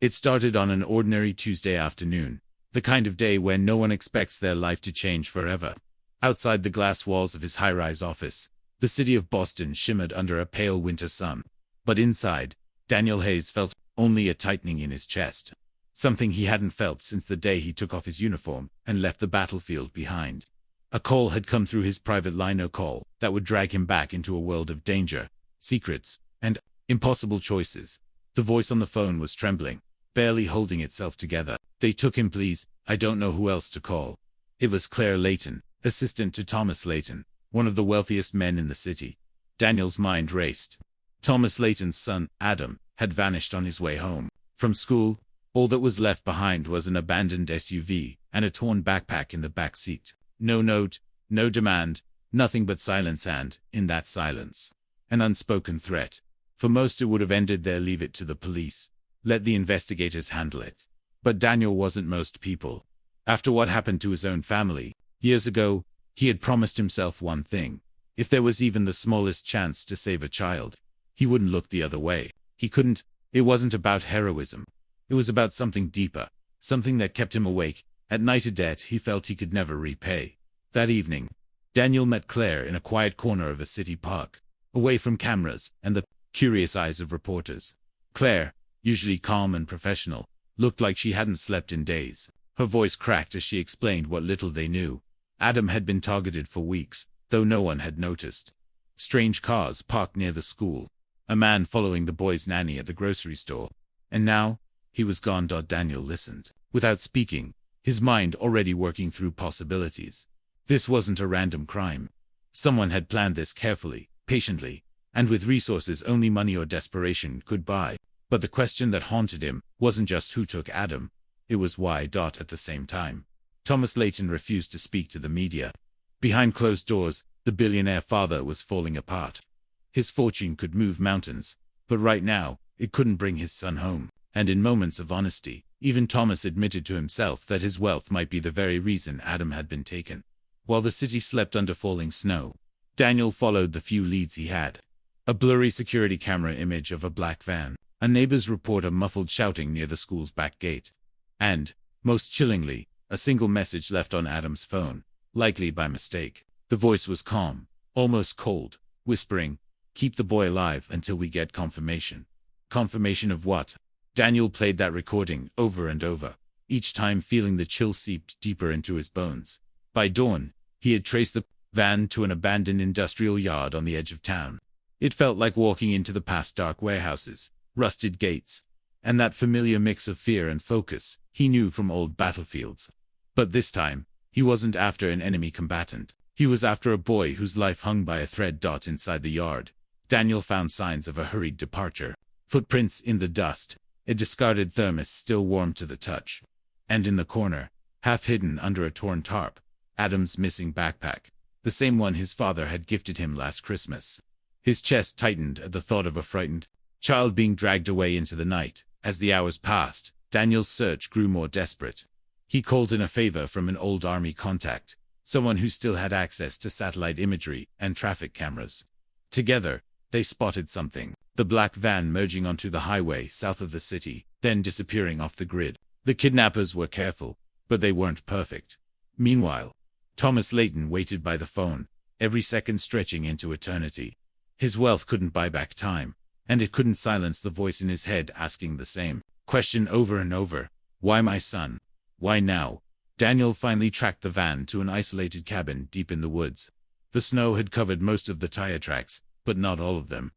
It started on an ordinary Tuesday afternoon, the kind of day when no one expects their life to change forever. Outside the glass walls of his high-rise office, the city of Boston shimmered under a pale winter sun. But inside, Daniel Hayes felt only a tightening in his chest. Something he hadn't felt since the day he took off his uniform and left the battlefield behind. A call had come through his private line, a call that would drag him back into a world of danger, secrets, and impossible choices. The voice on the phone was trembling, barely holding itself together. "They took him, please. I don't know who else to call." It was Claire Layton, assistant to Thomas Layton, one of the wealthiest men in the city. Daniel's mind raced. Thomas Layton's son, Adam, had vanished on his way home from school. All that was left behind was an abandoned SUV and a torn backpack in the back seat. No note, no demand, nothing but silence, and, in that silence, an unspoken threat. For most it would have ended there. Leave it to the police. Let the investigators handle it. But Daniel wasn't most people. After what happened to his own family years ago, he had promised himself one thing. If there was even the smallest chance to save a child, he wouldn't look the other way. He couldn't. It wasn't about heroism. It was about something deeper, something that kept him awake at night, a debt he felt he could never repay. That evening, Daniel met Claire in a quiet corner of a city park, away from cameras and the curious eyes of reporters. Claire, usually calm and professional, looked like she hadn't slept in days. Her voice cracked as she explained what little they knew. Adam had been targeted for weeks, though no one had noticed. Strange cars parked near the school, a man following the boy's nanny at the grocery store. And now, he was gone. Daniel listened, without speaking, his mind already working through possibilities. This wasn't a random crime. Someone had planned this carefully, patiently, and with resources only money or desperation could buy. But the question that haunted him wasn't just who took Adam, it was why. At the same time, Thomas Layton refused to speak to the media. Behind closed doors, the billionaire father was falling apart. His fortune could move mountains, but right now, it couldn't bring his son home. And in moments of honesty, even Thomas admitted to himself that his wealth might be the very reason Adam had been taken. While the city slept under falling snow, Daniel followed the few leads he had. A blurry security camera image of a black van, a neighbor's report of muffled shouting near the school's back gate, and, most chillingly, a single message left on Adam's phone, likely by mistake. The voice was calm, almost cold, whispering, "Keep the boy alive until we get confirmation." Confirmation of what? Daniel played that recording over and over, each time feeling the chill seeped deeper into his bones. By dawn, he had traced the van to an abandoned industrial yard on the edge of town. It felt like walking into the past, dark warehouses, rusted gates, and that familiar mix of fear and focus he knew from old battlefields. But this time, he wasn't after an enemy combatant. He was after a boy whose life hung by a thread. Inside the yard, Daniel found signs of a hurried departure. Footprints in the dust, a discarded thermos still warm to the touch. And in the corner, half hidden under a torn tarp, Adam's missing backpack, the same one his father had gifted him last Christmas. His chest tightened at the thought of a frightened child being dragged away into the night. As the hours passed, Daniel's search grew more desperate. He called in a favor from an old army contact, someone who still had access to satellite imagery and traffic cameras. Together, they spotted something. The black van merging onto the highway south of the city, then disappearing off the grid. The kidnappers were careful, but they weren't perfect. Meanwhile, Thomas Layton waited by the phone, every second stretching into eternity. His wealth couldn't buy back time, and it couldn't silence the voice in his head asking the same question over and over. Why my son? Why now? Daniel finally tracked the van to an isolated cabin deep in the woods. The snow had covered most of the tire tracks, but not all of them.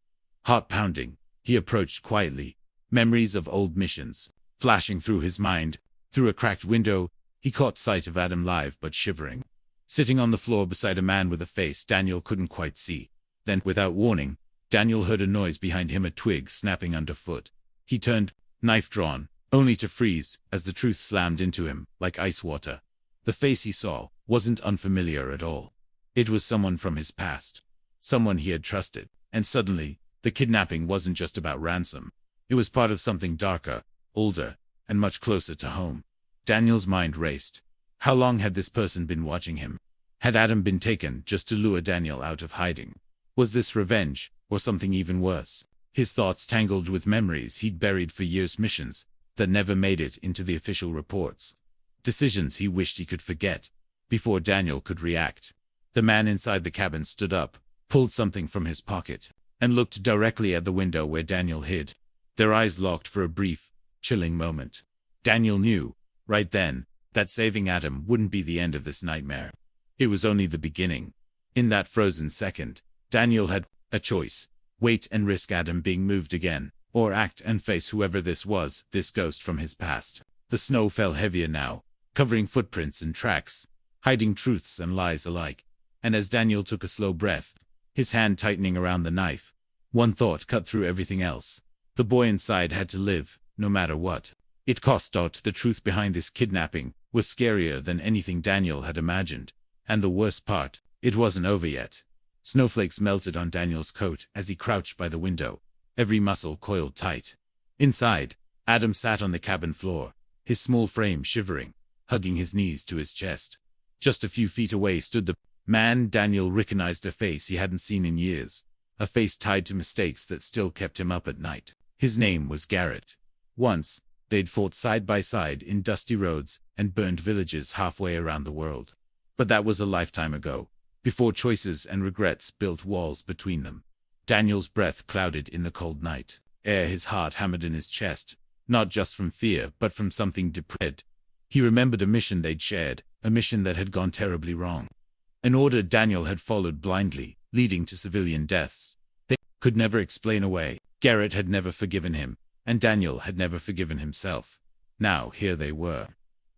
Heart pounding, he approached quietly, memories of old missions flashing through his mind. Through a cracked window, he caught sight of Adam, live but shivering, sitting on the floor beside a man with a face Daniel couldn't quite see. Then, without warning, Daniel heard a noise behind him, a twig snapping underfoot. He turned, knife drawn, only to freeze as the truth slammed into him like ice water. The face he saw wasn't unfamiliar at all. It was someone from his past, someone he had trusted. And suddenly, the kidnapping wasn't just about ransom. It was part of something darker, older, and much closer to home. Daniel's mind raced. How long had this person been watching him? Had Adam been taken just to lure Daniel out of hiding? Was this revenge, or something even worse? His thoughts tangled with memories he'd buried for years, missions that never made it into the official reports. Decisions he wished he could forget. Before Daniel could react, the man inside the cabin stood up, pulled something from his pocket, and looked directly at the window where Daniel hid. Their eyes locked for a brief, chilling moment. Daniel knew, right then, that saving Adam wouldn't be the end of this nightmare. It was only the beginning. In that frozen second, Daniel had a choice: wait and risk Adam being moved again, or act and face whoever this was, this ghost from his past. The snow fell heavier now, covering footprints and tracks, hiding truths and lies alike. And as Daniel took a slow breath, his hand tightening around the knife, one thought cut through everything else. The boy inside had to live, no matter what. It cost. The truth behind this kidnapping was scarier than anything Daniel had imagined. And the worst part, it wasn't over yet. Snowflakes melted on Daniel's coat as he crouched by the window, every muscle coiled tight. Inside, Adam sat on the cabin floor, his small frame shivering, hugging his knees to his chest. Just a few feet away stood the man. Daniel recognized a face he hadn't seen in years, a face tied to mistakes that still kept him up at night. His name was Garrett. Once, they'd fought side by side in dusty roads and burned villages halfway around the world. But that was a lifetime ago, before choices and regrets built walls between them. Daniel's breath clouded in the cold night air. His heart hammered in his chest, not just from fear but from something depressed. He remembered a mission they'd shared, a mission that had gone terribly wrong. An order Daniel had followed blindly, leading to civilian deaths. They could never explain away. Garrett had never forgiven him, and Daniel had never forgiven himself. Now here they were,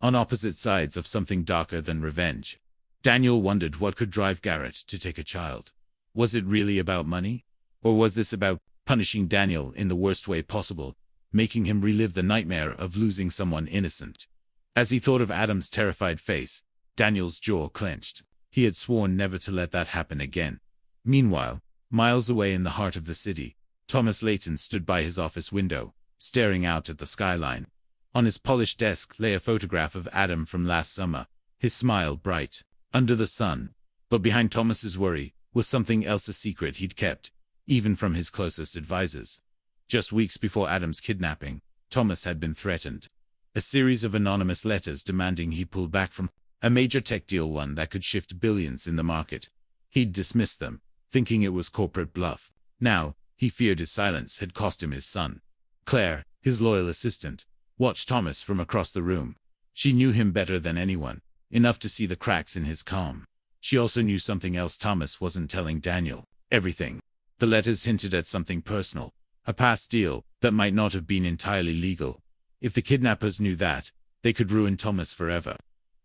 on opposite sides of something darker than revenge. Daniel wondered what could drive Garrett to take a child. Was it really about money? Or was this about punishing Daniel in the worst way possible, making him relive the nightmare of losing someone innocent? As he thought of Adam's terrified face, Daniel's jaw clenched. He had sworn never to let that happen again. Meanwhile, miles away in the heart of the city, Thomas Layton stood by his office window, staring out at the skyline. On his polished desk lay a photograph of Adam from last summer, his smile bright, under the sun. But behind Thomas's worry was something else, a secret he'd kept, even from his closest advisors. Just weeks before Adam's kidnapping, Thomas had been threatened. A series of anonymous letters demanding he pull back from a major tech deal, one that could shift billions in the market. He'd dismissed them, thinking it was corporate bluff. Now, he feared his silence had cost him his son. Claire, his loyal assistant, watched Thomas from across the room. She knew him better than anyone, enough to see the cracks in his calm. She also knew something else Thomas wasn't telling Daniel. Everything. The letters hinted at something personal, a past deal that might not have been entirely legal. If the kidnappers knew that, they could ruin Thomas forever.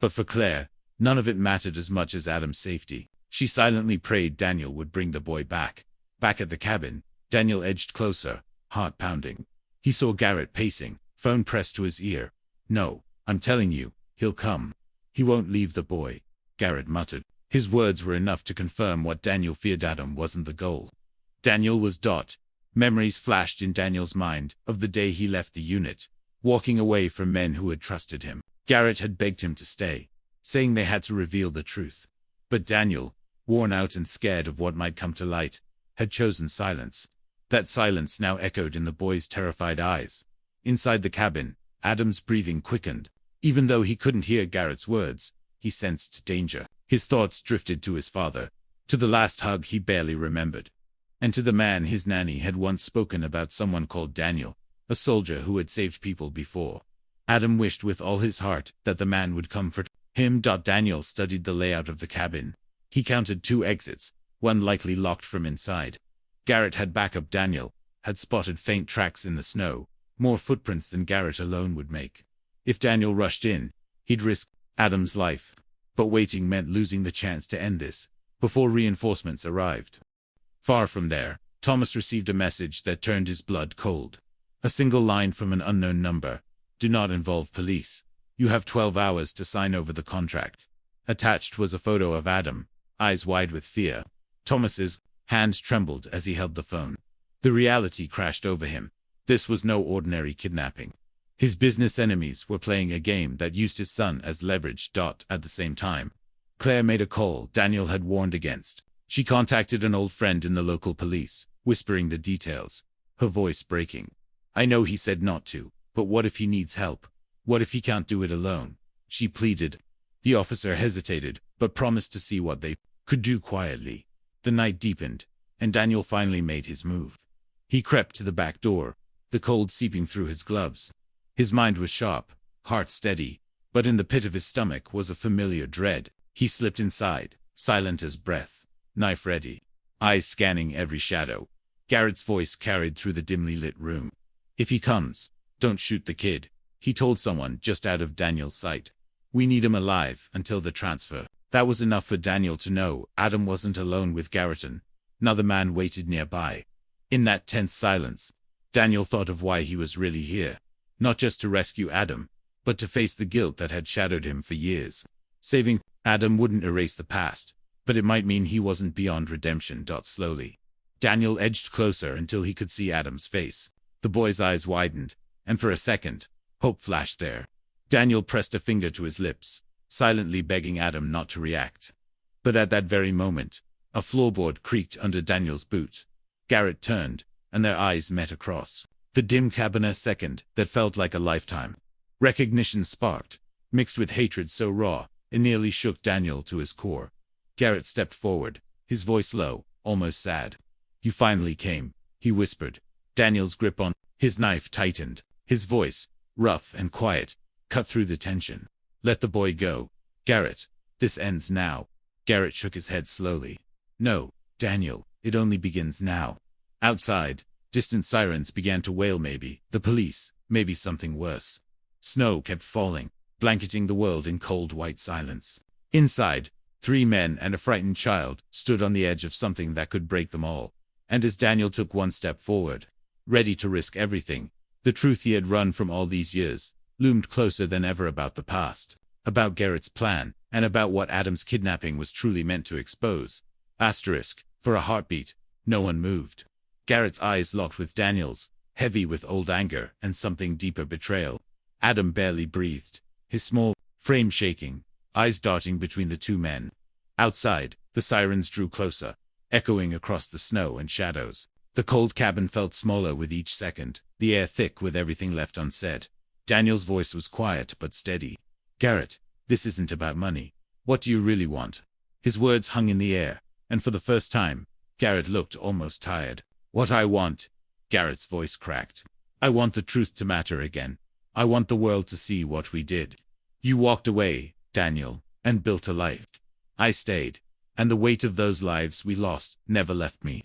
But for Claire, none of it mattered as much as Adam's safety. She silently prayed Daniel would bring the boy back. Back at the cabin, Daniel edged closer, heart pounding. He saw Garrett pacing, phone pressed to his ear. "No, I'm telling you, he'll come. He won't leave the boy," Garrett muttered. His words were enough to confirm what Daniel feared. Adam wasn't the goal. Daniel was. Memories flashed in Daniel's mind of the day he left the unit, walking away from men who had trusted him. Garrett had begged him to stay, saying they had to reveal the truth. But Daniel, worn out and scared of what might come to light, had chosen silence. That silence now echoed in the boy's terrified eyes. Inside the cabin, Adam's breathing quickened. Even though he couldn't hear Garrett's words, he sensed danger. His thoughts drifted to his father, to the last hug he barely remembered, and to the man his nanny had once spoken about, someone called Daniel, a soldier who had saved people before. Adam wished with all his heart that the man would come for him. Daniel studied the layout of the cabin. He counted 2 exits, one likely locked from inside. Garrett had backup. Daniel had spotted faint tracks in the snow, more footprints than Garrett alone would make. If Daniel rushed in, he'd risk Adam's life. But waiting meant losing the chance to end this before reinforcements arrived. Far from there, Thomas received a message that turned his blood cold. A single line from an unknown number. "Do not involve police. You have 12 hours to sign over the contract." Attached was a photo of Adam, eyes wide with fear. Thomas's hands trembled as he held the phone. The reality crashed over him. This was no ordinary kidnapping. His business enemies were playing a game that used his son as leverage. At the same time, Claire made a call Daniel had warned against. She contacted an old friend in the local police, whispering the details, her voice breaking. "I know he said not to, But what if he needs help? What if he can't do it alone? She pleaded. The officer hesitated, but promised to see what they could do quietly. The night deepened, and Daniel finally made his move. He crept to the back door, the cold seeping through his gloves. His mind was sharp, heart steady, but in the pit of his stomach was a familiar dread. He slipped inside, silent as breath, knife ready, eyes scanning every shadow. Garrett's voice carried through the dimly lit room. "If he comes, don't shoot the kid," he told someone just out of Daniel's sight. "We need him alive until the transfer." That was enough for Daniel to know Adam wasn't alone with Garretton. Another man waited nearby. In that tense silence, Daniel thought of why he was really here. Not just to rescue Adam, but to face the guilt that had shadowed him for years. Saving Adam wouldn't erase the past, but it might mean he wasn't beyond redemption. Slowly, Daniel edged closer until he could see Adam's face. The boy's eyes widened, and for a second, hope flashed there. Daniel pressed a finger to his lips, silently begging Adam not to react. But at that very moment, a floorboard creaked under Daniel's boot. Garrett turned, and their eyes met across the dim cabin. A second that felt like a lifetime. Recognition sparked, mixed with hatred so raw, it nearly shook Daniel to his core. Garrett stepped forward, his voice low, almost sad. "You finally came," he whispered. Daniel's grip on his knife tightened. His voice, rough and quiet, cut through the tension. "Let the boy go, Garrett. This ends now." Garrett shook his head slowly. "No, Daniel, it only begins now." Outside, distant sirens began to wail. Maybe the police, maybe something worse. Snow kept falling, blanketing the world in cold white silence. Inside, 3 men and a frightened child stood on the edge of something that could break them all. And as Daniel took one step forward, ready to risk everything, the truth he had run from all these years loomed closer than ever about the past, about Garrett's plan, and about what Adam's kidnapping was truly meant to expose. For a heartbeat, no one moved. Garrett's eyes locked with Daniel's, heavy with old anger and something deeper betrayal. Adam barely breathed, his small frame shaking, eyes darting between the 2 men. Outside, the sirens drew closer, echoing across the snow and shadows. The cold cabin felt smaller with each second, the air thick with everything left unsaid. Daniel's voice was quiet but steady. "Garrett, this isn't about money. What do you really want?" His words hung in the air, and for the first time, Garrett looked almost tired. "What I want," Garrett's voice cracked. "I want the truth to matter again. I want the world to see what we did. You walked away, Daniel, and built a life. I stayed, and the weight of those lives we lost never left me."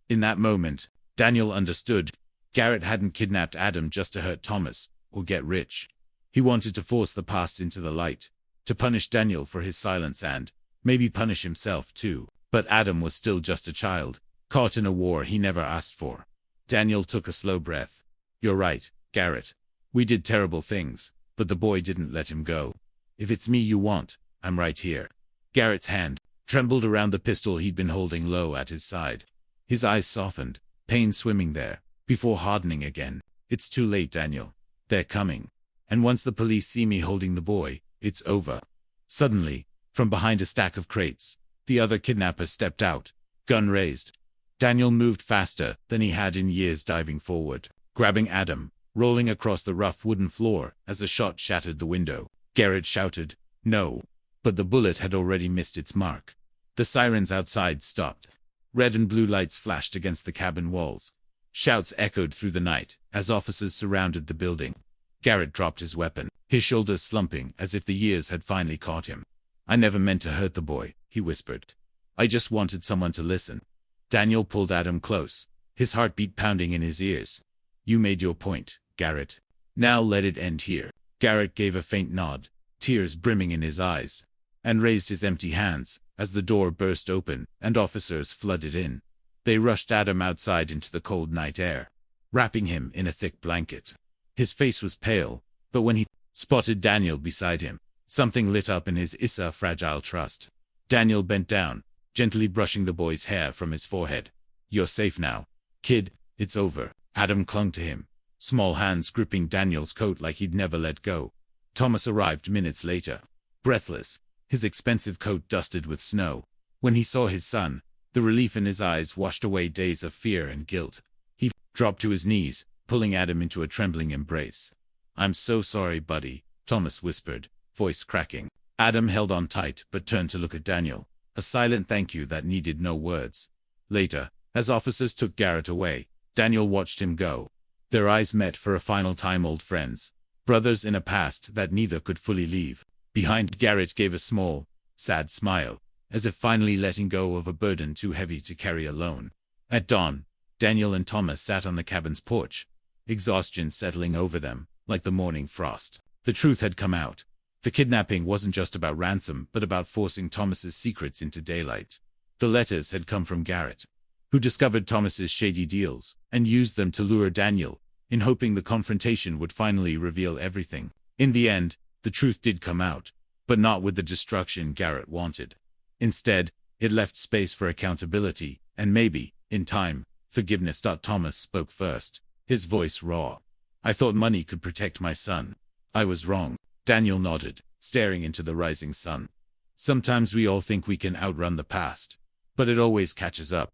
In that moment, Daniel understood. Garrett hadn't kidnapped Adam just to hurt Thomas, or get rich. He wanted to force the past into the light, to punish Daniel for his silence and, maybe punish himself too. But Adam was still just a child, caught in a war he never asked for. Daniel took a slow breath. "You're right, Garrett. We did terrible things, but the boy didn't let him go. If it's me you want, I'm right here." Garrett's hand trembled around the pistol he'd been holding low at his side. His eyes softened, pain swimming there, before hardening again. "It's too late, Daniel. They're coming. And once the police see me holding the boy, it's over." Suddenly, from behind a stack of crates, the other kidnapper stepped out, gun raised. Daniel moved faster than he had in years, diving forward, grabbing Adam, rolling across the rough wooden floor as a shot shattered the window. Garrett shouted, "No!" But the bullet had already missed its mark. The sirens outside stopped. Red and blue lights flashed against the cabin walls. Shouts echoed through the night as officers surrounded the building. Garrett dropped his weapon, his shoulders slumping as if the years had finally caught him. "I never meant to hurt the boy," he whispered. "I just wanted someone to listen." Daniel pulled Adam close, his heartbeat pounding in his ears. "You made your point, Garrett. Now let it end here." Garrett gave a faint nod, tears brimming in his eyes, and raised his empty hands as the door burst open and officers flooded in. They rushed Adam outside into the cold night air, wrapping him in a thick blanket. His face was pale, but when he spotted Daniel beside him, something lit up in his fragile trust. Daniel bent down, gently brushing the boy's hair from his forehead. "You're safe now, kid, it's over." Adam clung to him, small hands gripping Daniel's coat like he'd never let go. Thomas arrived minutes later, breathless, his expensive coat dusted with snow. When he saw his son, the relief in his eyes washed away days of fear and guilt. He dropped to his knees, pulling Adam into a trembling embrace. I'm so sorry, buddy, Thomas whispered, voice cracking. Adam held on tight but turned to look at Daniel, a silent thank you that needed no words. Later, as officers took Garrett away, Daniel watched him go. Their eyes met for a final time, old friends, brothers in a past that neither could fully leave behind. Garrett gave a small, sad smile, as if finally letting go of a burden too heavy to carry alone. At dawn, Daniel and Thomas sat on the cabin's porch, exhaustion settling over them like the morning frost. The truth had come out. The kidnapping wasn't just about ransom, but about forcing Thomas's secrets into daylight. The letters had come from Garrett, who discovered Thomas's shady deals and used them to lure Daniel, in hoping the confrontation would finally reveal everything. In the end, the truth did come out, but not with the destruction Garrett wanted. Instead, it left space for accountability, and maybe, in time, forgiveness. Thomas spoke first, his voice raw. I thought money could protect my son. I was wrong. Daniel nodded, staring into the rising sun. Sometimes we all think we can outrun the past, but it always catches up.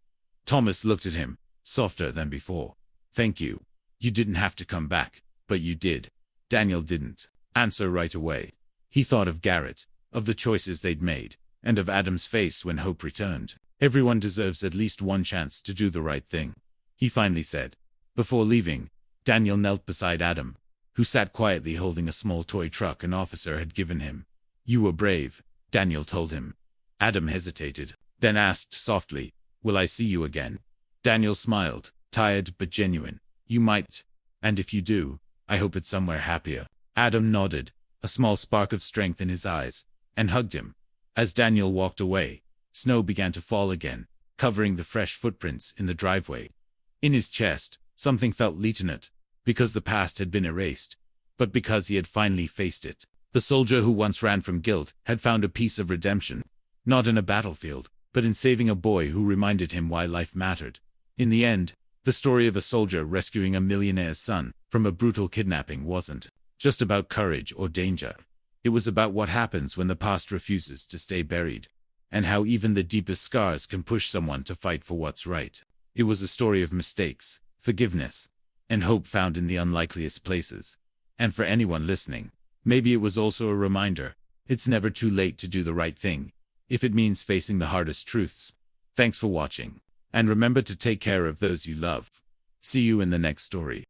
Thomas looked at him, softer than before. Thank you. You didn't have to come back, but you did. Daniel didn't answer right away. He thought of Garrett, of the choices they'd made, and of Adam's face when hope returned. Everyone deserves at least one chance to do the right thing, he finally said. Before leaving, Daniel knelt beside Adam, who sat quietly holding a small toy truck an officer had given him. You were brave, Daniel told him. Adam hesitated, then asked softly, will I see you again? Daniel smiled, tired but genuine. You might, and if you do, I hope it's somewhere happier. Adam nodded, a small spark of strength in his eyes, and hugged him. As Daniel walked away, snow began to fall again, covering the fresh footprints in the driveway. In his chest, something felt lieutenant, because the past had been erased, but because he had finally faced it. The soldier who once ran from guilt had found a piece of redemption, not in a battlefield, but in saving a boy who reminded him why life mattered. In the end, the story of a soldier rescuing a millionaire's son from a brutal kidnapping wasn't just about courage or danger. It was about what happens when the past refuses to stay buried, and how even the deepest scars can push someone to fight for what's right. It was a story of mistakes, forgiveness, and hope found in the unlikeliest places. And for anyone listening, maybe it was also a reminder, it's never too late to do the right thing, if it means facing the hardest truths. Thanks for watching, and remember to take care of those you love. See you in the next story.